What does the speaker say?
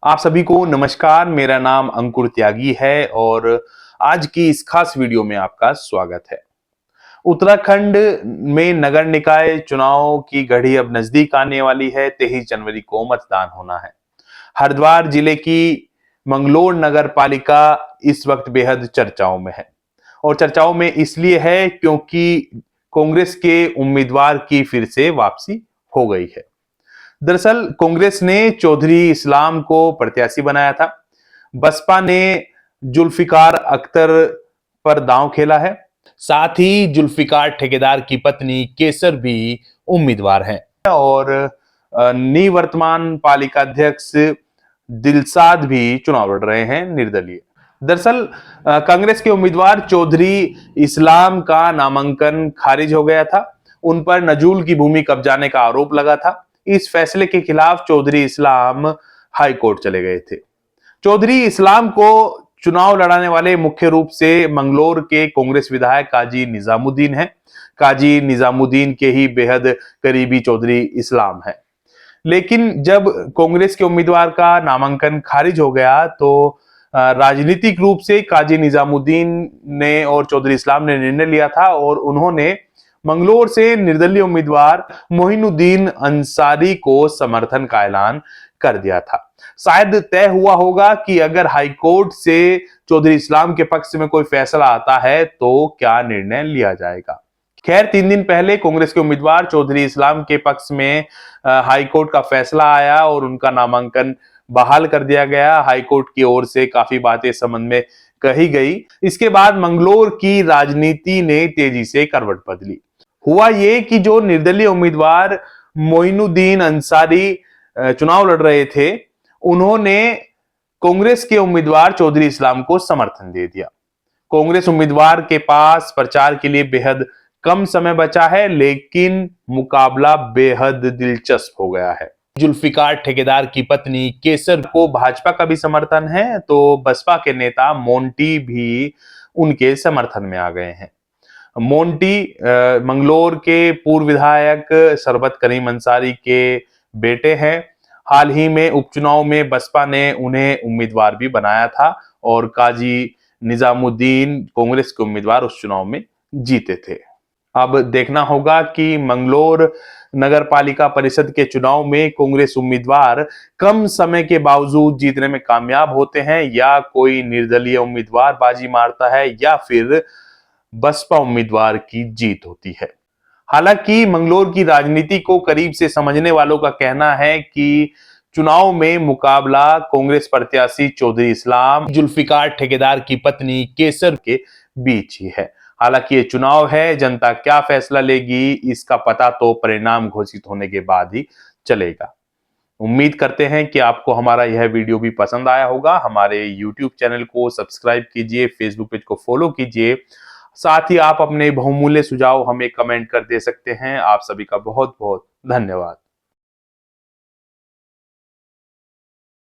आप सभी को नमस्कार। मेरा नाम अंकुर त्यागी है और आज की इस खास वीडियो में आपका स्वागत है। उत्तराखंड में नगर निकाय चुनाव की घड़ी अब नजदीक आने वाली है। 23 जनवरी को मतदान होना है। हरिद्वार जिले की मंगलोर नगर पालिका इस वक्त बेहद चर्चाओं में है और चर्चाओं में इसलिए है क्योंकि कांग्रेस के उम्मीदवार की फिर से वापसी हो गई है। दरअसल कांग्रेस ने चौधरी इस्लाम को प्रत्याशी बनाया था। बसपा ने जुल्फिकार अख्तर पर दांव खेला है। साथ ही जुल्फिकार ठेकेदार की पत्नी केसर भी उम्मीदवार हैं और निवर्तमान पालिका अध्यक्ष दिलसाद भी चुनाव लड़ रहे हैं निर्दलीय। दरअसल कांग्रेस के उम्मीदवार चौधरी इस्लाम का नामांकन खारिज हो गया था। उन पर नजूल की भूमि कब्जाने का आरोप लगा था। इस फैसले के खिलाफ चौधरी इस्लाम हाई कोर्ट चले गए थे। चौधरी इस्लाम को चुनाव लड़ाने वाले मुख्य रूप से मंगलोर के कांग्रेस विधायक काजी निजामुद्दीन हैं। काजी निजामुद्दीन के ही बेहद करीबी चौधरी इस्लाम है। लेकिन जब कांग्रेस के उम्मीदवार का नामांकन खारिज हो गया तो राजनीतिक रूप से काजी निजामुद्दीन ने और चौधरी इस्लाम ने निर्णय लिया था और उन्होंने मंगलोर से निर्दलीय उम्मीदवार मोइनुद्दीन अंसारी को समर्थन का ऐलान कर दिया था। शायद तय हुआ होगा कि अगर हाईकोर्ट से चौधरी इस्लाम के पक्ष में कोई फैसला आता है तो क्या निर्णय लिया जाएगा। खैर 3 दिन पहले कांग्रेस के उम्मीदवार चौधरी इस्लाम के पक्ष में हाईकोर्ट का फैसला आया और उनका नामांकन बहाल कर दिया गया। हाईकोर्ट की ओर से काफी बातें इस संबंध में कही गई। इसके बाद मंगलोर की राजनीति ने तेजी से करवट बदली। हुआ ये कि जो निर्दलीय उम्मीदवार मोइनुद्दीन अंसारी चुनाव लड़ रहे थे, उन्होंने कांग्रेस के उम्मीदवार चौधरी इस्लाम को समर्थन दे दिया। कांग्रेस उम्मीदवार के पास प्रचार के लिए बेहद कम समय बचा है, लेकिन मुकाबला बेहद दिलचस्प हो गया है। जुल्फिकार ठेकेदार की पत्नी केसर को भाजपा का भी समर्थन है, तो बसपा के नेता मोंटी भी उनके समर्थन में आ गए हैं। मोंटी मंगलोर के पूर्व विधायक सरबत करीम अंसारी के बेटे हैं। हाल ही में उपचुनाव में बसपा ने उन्हें उम्मीदवार भी बनाया था और काजी निजामुद्दीन कांग्रेस के उम्मीदवार उस चुनाव में जीते थे। अब देखना होगा कि मंगलोर नगर पालिका परिषद के चुनाव में कांग्रेस उम्मीदवार कम समय के बावजूद जीतने में कामयाब होते हैं या कोई निर्दलीय उम्मीदवार बाजी मारता है या फिर बसपा उम्मीदवार की जीत होती है। हालांकि मंगलोर की राजनीति को करीब से समझने वालों का कहना है कि चुनाव में मुकाबला कांग्रेस प्रत्याशी चौधरी इस्लाम जुल्फिकार ठेकेदार की पत्नी केसर के बीच ही है। हालांकि ये चुनाव है, जनता क्या फैसला लेगी इसका पता तो परिणाम घोषित होने के बाद ही चलेगा। उम्मीद करते हैं कि आपको हमारा यह वीडियो भी पसंद आया होगा। हमारे YouTube चैनल को सब्सक्राइब कीजिए, Facebook पेज को फॉलो कीजिए। साथ ही आप अपने बहुमूल्य सुझाव हमें कमेंट कर दे सकते हैं। आप सभी का बहुत बहुत धन्यवाद।